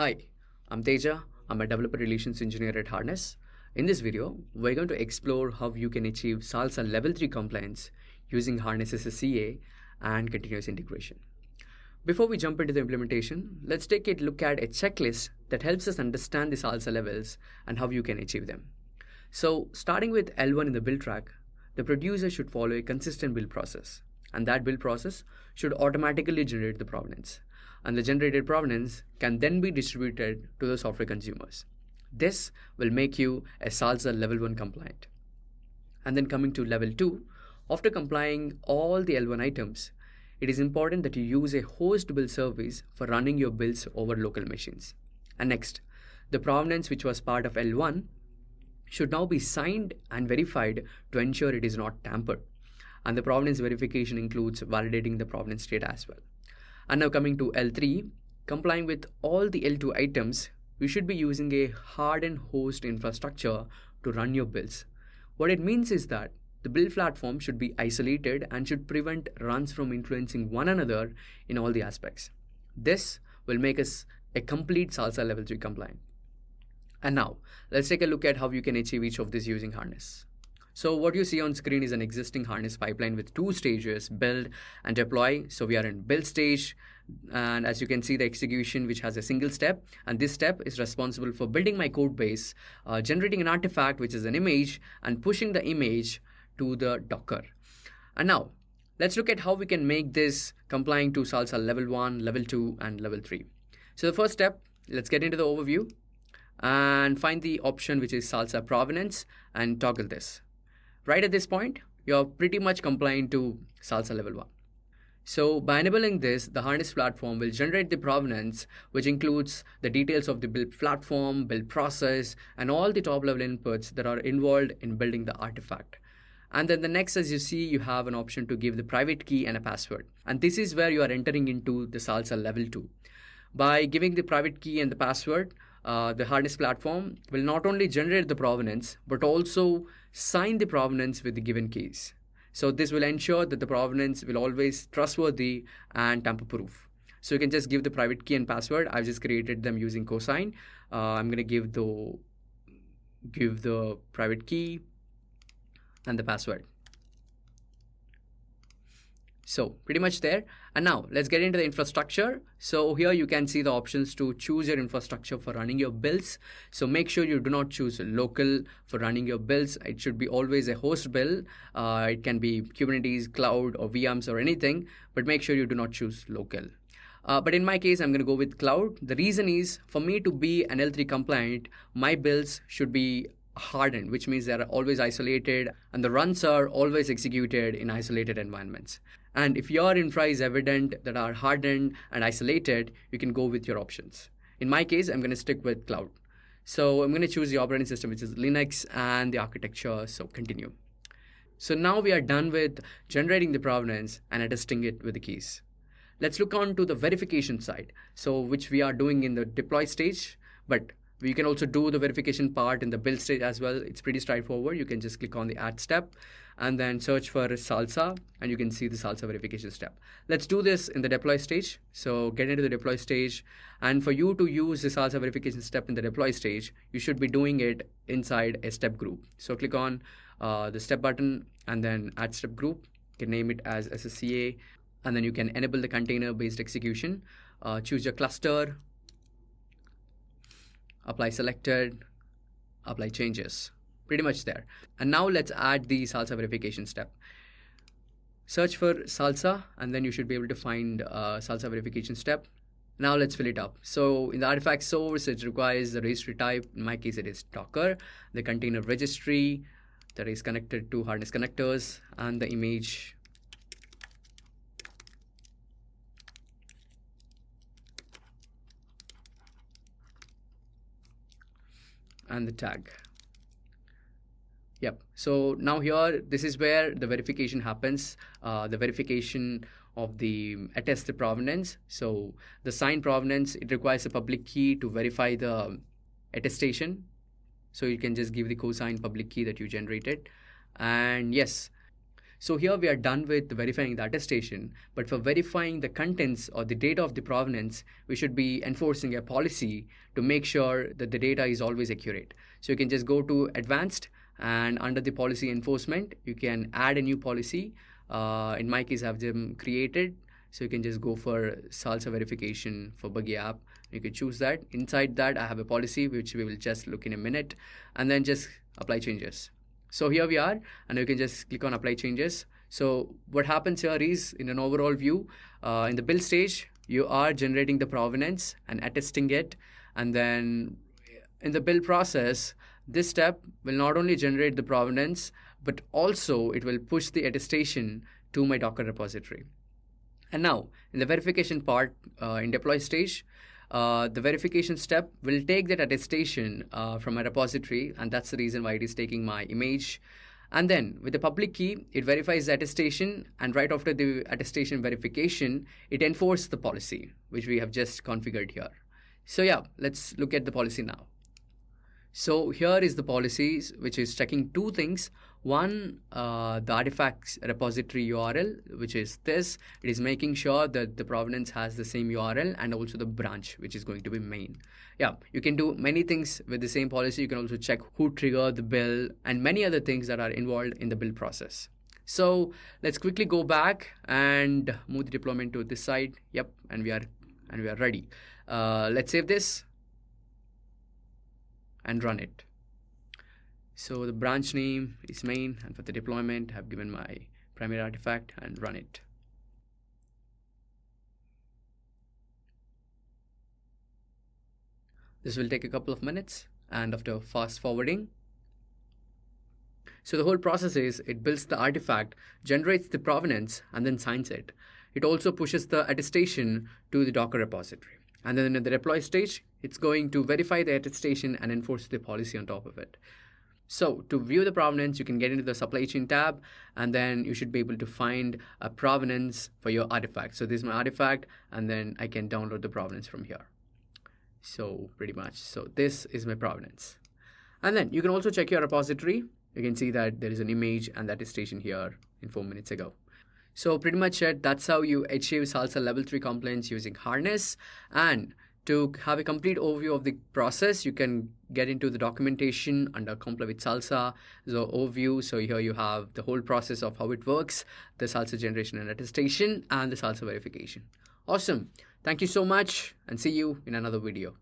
Hi, I'm Teja. I'm a developer relations engineer at Harness. In this video, we're going to explore how you can achieve SLSA Level 3 compliance using Harness SSCA and continuous integration. Before we jump into the implementation, let's take a look at a checklist that helps us understand the SLSA levels and how you can achieve them. So, starting with L1 in the build track, the producer should follow a consistent build process, and that build process should automatically generate the provenance, and the generated provenance can then be distributed to the software consumers. This will make you a SLSA Level 1 compliant. And then coming to Level 2, after complying all the L1 items, it is important that you use a host build service for running your builds over local machines. And next, the provenance which was part of L1 should now be signed and verified to ensure it is not tampered. And the provenance verification includes validating the provenance data as well. And now coming to L3, complying with all the L2 items, you should be using a hardened host infrastructure to run your builds. What it means is that the build platform should be isolated and should prevent runs from influencing one another in all the aspects. This will make us a complete SLSA Level 3 compliant. And now, let's take a look at how you can achieve each of these using Harness. So what you see on screen is an existing Harness pipeline with two stages, build and deploy. So we are in build stage, and as you can see, the execution which has a single step, and this step is responsible for building my code base, generating an artifact which is an image, and pushing the image to the Docker. And now, let's look at how we can make this complying to SLSA Level 1, Level 2, and Level 3. So the first step, let's get into the overview and find the option which is SLSA Provenance and toggle this. Right at this point, you're pretty much compliant to SLSA Level 1. So by enabling this, the Harness platform will generate the provenance, which includes the details of the build platform, build process, and all the top level inputs that are involved in building the artifact. And then the next, as you see, you have an option to give the private key and a password. And this is where you are entering into the SLSA Level 2. By giving the private key and the password, the Harness platform will not only generate the provenance, but also sign the provenance with the given keys. So this will ensure that the provenance will always trustworthy and tamper-proof. So you can just give the private key and password. I've just created them using cosign. I'm going to give the private key and the password. So pretty much there. And now let's get into the infrastructure. So here you can see the options to choose your infrastructure for running your builds. So make sure you do not choose local for running your builds. It should be always a host build. It can be Kubernetes, cloud, or VMs or anything, but make sure you do not choose local. But in my case, I'm going to go with cloud. The reason is for me to be an L3 compliant, my builds should be hardened, which means they are always isolated and the runs are always executed in isolated environments. And if your infra is evident that are hardened and isolated, you can go with your options. In my case, I'm going to stick with cloud. So I'm going to choose the operating system, which is Linux, and the architecture. So continue. So now we are done with generating the provenance and attesting it with the keys. Let's look on to the verification side. So which we are doing in the deploy stage, but we can also do the verification part in the build stage as well. It's pretty straightforward. You can just click on the add step and then search for SLSA, and you can see the SLSA verification step. Let's do this in the deploy stage. So get into the deploy stage, and for you to use the SLSA verification step in the deploy stage, you should be doing it inside a step group. So click on the step button and then add step group. You can name it as SSCA, and then you can enable the container-based execution. Choose your cluster, apply selected, apply changes. Pretty much there. And now let's add the SLSA verification step. Search for SLSA, and then you should be able to find SLSA verification step. Now let's fill it up. So in the artifact source, it requires the registry type. In my case, it is Docker, the container registry that is connected to Harness connectors, and the image. And the tag. Yep. So now here, this is where the verification happens. The verification of the attest the provenance. So the signed provenance, it requires a public key to verify the attestation. So you can just give the cosign public key that you generated. And yes, So here we are done with verifying the attestation, but for verifying the contents or the data of the provenance, we should be enforcing a policy to make sure that the data is always accurate. So you can just go to advanced, and under the policy enforcement, you can add a new policy. In my case, I have them created. So you can just go for SLSA verification for buggy app. You can choose that. Inside that, I have a policy which we will just look in a minute, and then just apply changes. So here we are, and you can just click on apply changes. So what happens here is, in an overall view, in the build stage, you are generating the provenance and attesting it. And then in the build process, this step will not only generate the provenance, but also it will push the attestation to my Docker repository. And now in the verification part, in deploy stage, the verification step will take that attestation from a repository, and that's the reason why it is taking my image. And then with the public key, it verifies the attestation, and right after the attestation verification, it enforces the policy, which we have just configured here. So yeah, let's look at the policy now. So here is the policies, which is checking two things. One, the artifacts repository URL, which is this. It is making sure that the provenance has the same URL, and also the branch, which is going to be main. Yeah, you can do many things with the same policy. You can also check who triggered the build and many other things that are involved in the build process. So let's quickly go back and move the deployment to this side. Yep, and we are ready. Let's save this and run it. So the branch name is main, and for the deployment, I've given my primary artifact and run it. This will take a couple of minutes, and after fast forwarding, so the whole process is, it builds the artifact, generates the provenance, and then signs it. It also pushes the attestation to the Docker repository. And then in the deploy stage, it's going to verify the attestation and enforce the policy on top of it. So to view the provenance, you can get into the supply chain tab, and then you should be able to find a provenance for your artifact. So this is my artifact, and then I can download the provenance from here. So pretty much, so this is my provenance. And then you can also check your repository. You can see that there is an image and the attestation here in 4 minutes ago. So pretty much it, that's how you achieve SLSA Level 3 compliance using Harness. And to have a complete overview of the process, you can get into the documentation under Comply with SLSA, the overview. So here you have the whole process of how it works, the SLSA generation and attestation, and the SLSA verification. Awesome. Thank you so much, and see you in another video.